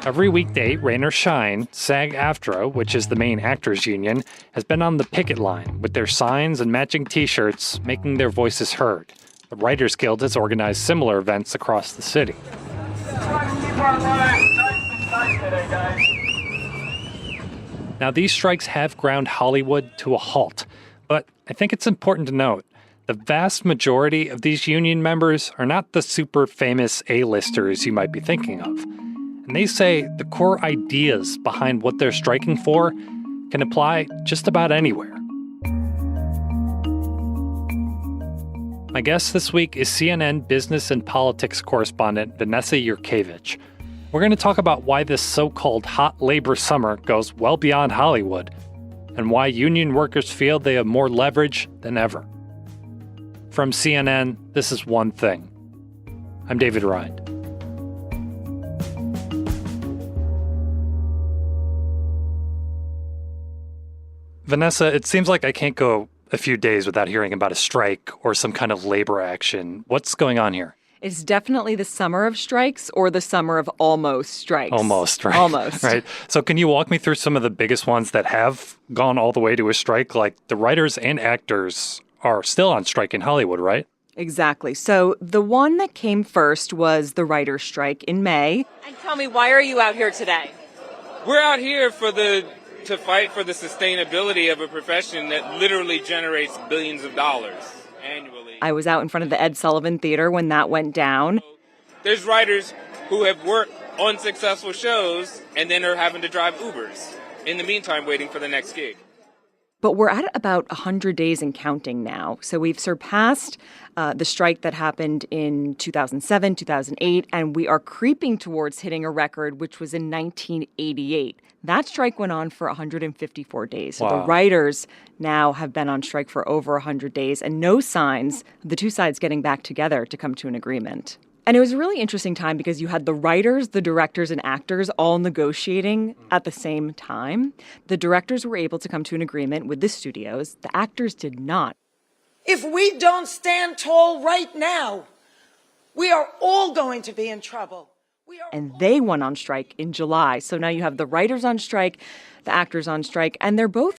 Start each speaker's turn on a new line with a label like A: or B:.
A: Every weekday, rain or shine, SAG-AFTRA, which is the main actors union, has been on the picket line with their signs and matching t-shirts, making their voices heard. The Writers Guild has organized similar events across the city. Now, these strikes have ground Hollywood to a halt, but I think it's important to note the vast majority of these union members are not the super famous A-listers you might be thinking of. And they say the core ideas behind what they're striking for can apply just about anywhere. My guest this week is CNN business and politics correspondent Vanessa Yurkevich. We're going to talk about why this so-called hot labor summer goes well beyond Hollywood and why union workers feel they have more leverage than ever. From CNN, this is One Thing. I'm David Rind. Vanessa, it seems like I can't go a few days without hearing about a strike or some kind of labor action. What's going on here?
B: It's definitely the summer of strikes or the summer of almost strikes.
A: Almost, right?
B: Almost.
A: Right. So can you walk me through some of the biggest ones that have gone all the way to a strike? Like the writers and actors are still on strike in Hollywood, right?
B: Exactly. So the one that came first was the writer's strike in May. And tell me, why are you out here today?
C: We're out here to fight for the sustainability of a profession that literally generates billions of dollars annually.
B: I was out in front of the Ed Sullivan Theater when that went down.
C: There's writers who have worked on successful shows and then are having to drive Ubers in the meantime waiting for the next gig.
B: But we're at about 100 days and counting now. So we've surpassed the strike that happened in 2007, 2008, and we are creeping towards hitting a record, which was in 1988. That strike went on for 154 days. So
A: Wow.
B: The writers now have been on strike for over 100 days, and no signs of the two sides getting back together to come to an agreement. And it was a really interesting time because you had the writers, the directors, and actors all negotiating at the same time. The directors were able to come to an agreement with the studios. The actors did not.
D: If we don't stand tall right now, we are all going to be in trouble.
B: And they went on strike in July. So now you have the writers on strike, the actors on strike, and they're both